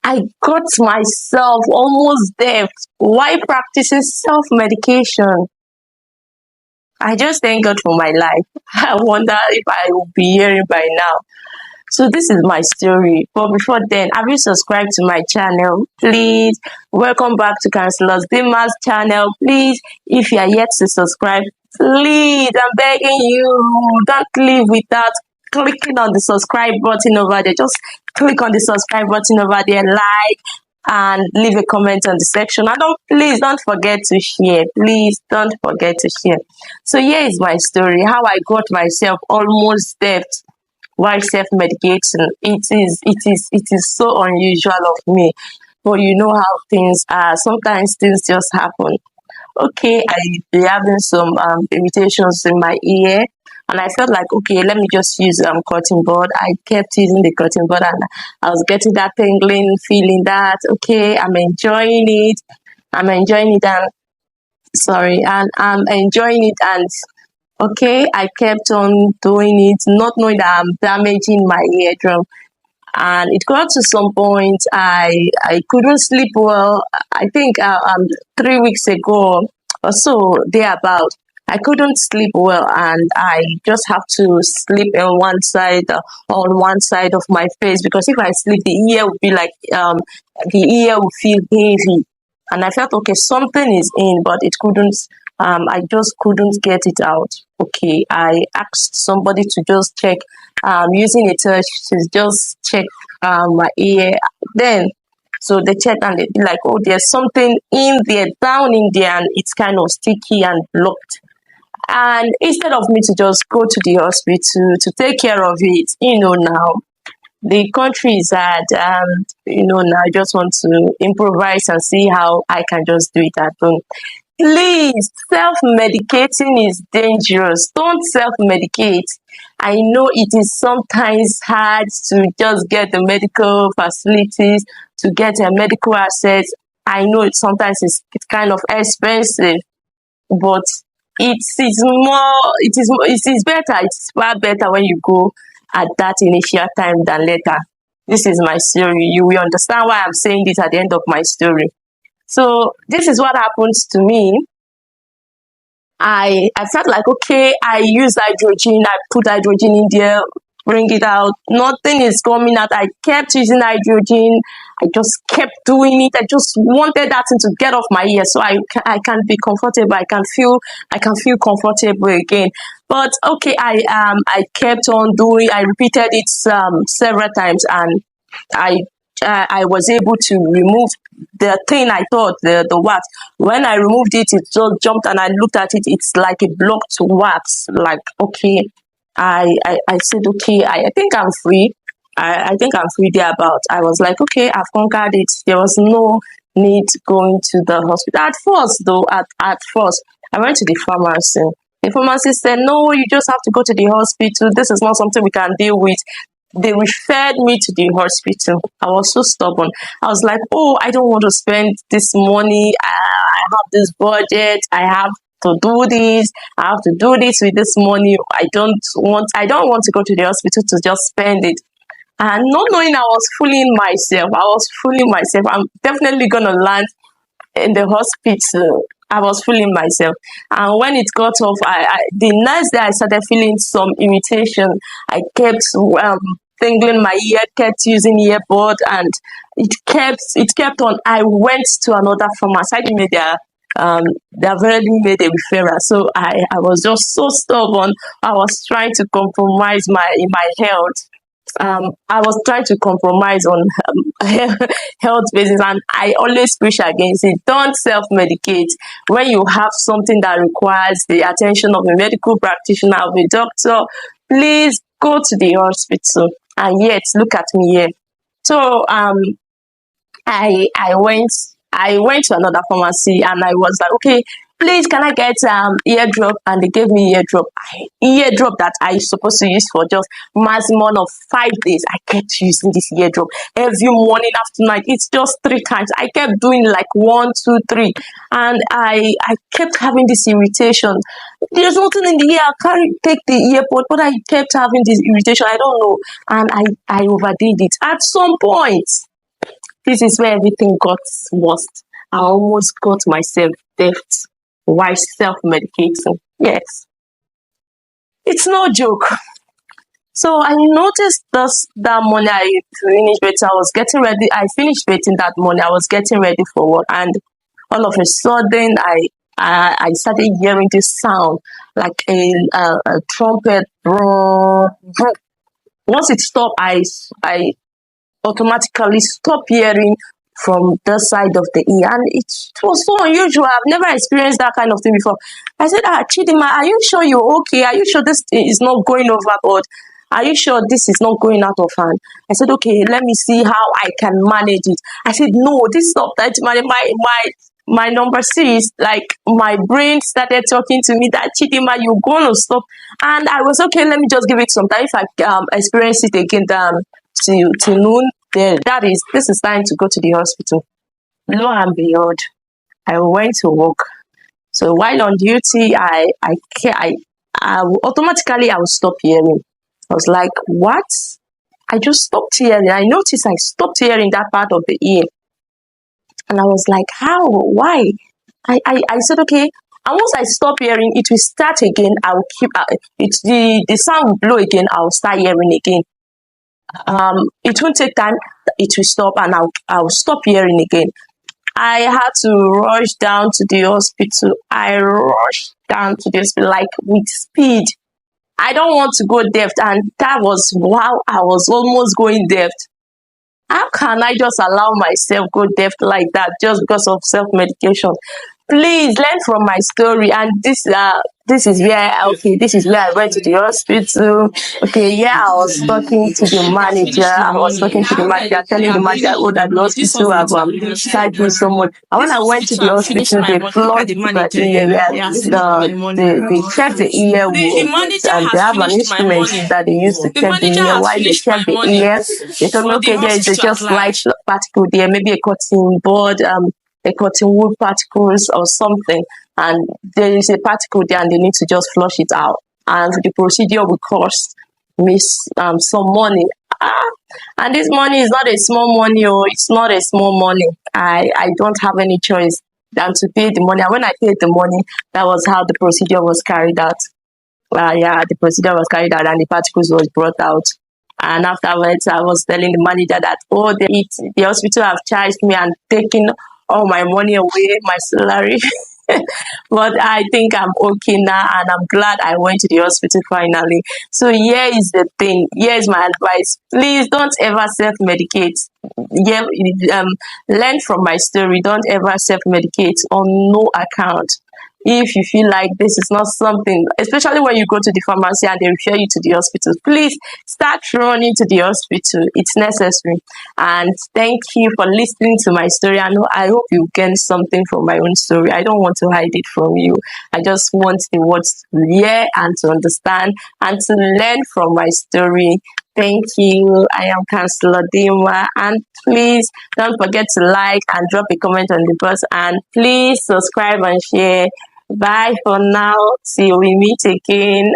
I got myself almost there. Why practicing self-medication? I just thank God for my life. I wonder if I will be hearing by now. So this is my story. But before then, have you subscribed to my channel? Please, welcome back to Counselors Dima's channel. Please, if you are yet to subscribe, please, I'm begging you, don't leave without clicking on the subscribe button over there. Just click on the subscribe button over there, like, and leave a comment on the section. And please don't forget to share. Please don't forget to share. So here is my story. How I got myself almost dead while self-medicating. It is so unusual of me, but you know how things are. Sometimes things just happen. Okay, I be having some irritations in my ear, and I felt like, okay, let me just use cotton bud. I kept using the cotton bud, and I was getting that tingling feeling that, okay, I'm enjoying it. And sorry, and I'm enjoying it. And okay, I kept on doing it, not knowing that I'm damaging my eardrum. And it got to some point I couldn't sleep well. I think 3 weeks ago or so, thereabout, I couldn't sleep well, and I just have to sleep on one side of my face, because if I sleep, the ear would be like the ear would feel heavy, and I felt okay, something is in, but it couldn't. I just couldn't get it out. Okay, I asked somebody to just check, using a touch to just check my ear. Then, so they checked and they be like, oh, there's something in there, down in there, and it's kind of sticky and blocked. And instead of me to just go to the hospital to take care of it, now the country is hard, and now I just want to improvise and see how I can just do it at home. Please, self-medicating is dangerous. Don't self-medicate. I know it is sometimes hard to just get the medical facilities, to get a medical access. I know it's kind of expensive, but it is better. It's far better when you go at that initial time than later. This is my story. You will understand why I'm saying this at the end of my story. So this is what happens to me. I felt like, okay, I use hydrogen, I put hydrogen in there, bring it out. Nothing is coming out. I kept using hydrogen. I just kept doing it. I just wanted that thing to get off my ear, so I can be comfortable. I can feel comfortable again. But okay, I kept on doing. I repeated it several times, and I was able to remove the thing. I thought the wax. When I removed it, it just jumped, and I looked at it. It's like a blocked wax. Like, okay, I said, okay, I think I'm free. I think I'm free thereabout. I was like, okay, I've conquered it. There was no need going to the hospital. At first, though, at first, I went to the pharmacy. The pharmacist said, no, you just have to go to the hospital. This is not something we can deal with. They referred me to the hospital. I was so stubborn. I was like, oh, I don't want to spend this money. I have this budget. I have to do this. I have to do this with this money. I don't want to go to the hospital to just spend it. And not knowing, I was fooling myself. I'm definitely gonna land in the hospital. I was fooling myself. And when it got off, the next day I started feeling some irritation. I kept tingling my ear, kept using earbud, and it kept on. I went to another pharmacy. I didn't make they have already made a referral. So I was just so stubborn. I was trying to compromise my health. I was trying to compromise on health basis, and I always push against it. Don't self-medicate. When you have something that requires the attention of a medical practitioner, of a doctor, please go to the hospital. And yet, look at me here. So I went to another pharmacy, and I was like, okay, please, can I get eardrop? And they gave me eardrop that I supposed to use for just maximum of 5 days. I kept using this eardrop every morning, after night. It's just 3 times. I kept doing like 1, 2, 3, and I kept having this irritation. There's nothing in the ear. I can't take the earpod, but I kept having this irritation. I don't know, and I overdid it. At some point, This is where everything got worst. I almost got myself deaf while self-medicating. Yes, it's no joke. So I noticed this that morning I finished waiting. I was getting ready. I finished waiting that morning. I was getting ready for work, and all of a sudden, I started hearing this sound like a trumpet. Brum, brum. Once it stopped, I automatically stopped hearing from the side of the ear, and it was so unusual. I've never experienced that kind of thing before. I said, Chidima, are you sure you're okay? Are you sure this is not going overboard? Are you sure this is not going out of hand? I said, okay, let me see how I can manage it. I said, no, this is not that. My number six, like my brain started talking to me that Chidima, you're gonna stop. And I was okay, let me just give it some time. If I experience it again till noon, then this is time to go to the hospital. Lo and behold, I went to work. So while on duty, automatically I would stop hearing. I was like, what? I just stopped hearing. I noticed I stopped hearing that part of the ear. And I was like, how? Why? I said, okay. And once I stop hearing, it will start again. I will keep the sound will blow again. I'll start hearing again. It won't take time. It will stop, and I'll stop hearing again. I had to rush down to the hospital. I rushed down to the hospital like with speed. I don't want to go deaf, and that was wow. I was almost going deaf. How can I just allow myself go deaf like that just because of self-medication? Please learn from my story. And this is where I went to the hospital. Okay, yeah, I was talking to the manager. Telling the manager, oh, that the hospital have charged me so much. And when I went to the hospital, they flushed the ear they checked the ear wounds, and they have an instrument that they use to check the ear. While they check the ear, they told me, okay, there is just slight particle there, maybe a cotton board, a cotton wool particles or something, and there is a particle there and they need to just flush it out, and the procedure will cost me some money. And this money is not a small money. It's not a small money. I don't have any choice than to pay the money, and when I paid the money, that was how the procedure was carried out. The procedure was carried out and the particles was brought out. And afterwards, I was telling the manager that, oh, the hospital have charged me and taken all my money away, my salary. But I think I'm okay now, and I'm glad I went to the hospital finally. So here is the thing. Here is my advice. Please don't ever self-medicate. Yeah, learn from my story. Don't ever self-medicate on no account. If you feel like this is not something, especially when you go to the pharmacy and they refer you to the hospital, please start running to the hospital. It's necessary. And thank you for listening to my story. I hope you gain something from my own story. I don't want to hide it from you. I just want the words to hear and to understand and to learn from my story. Thank you. I am Counselor Dima, and please don't forget to like and drop a comment on the post, and please subscribe and share. Bye for now. Till we meet again.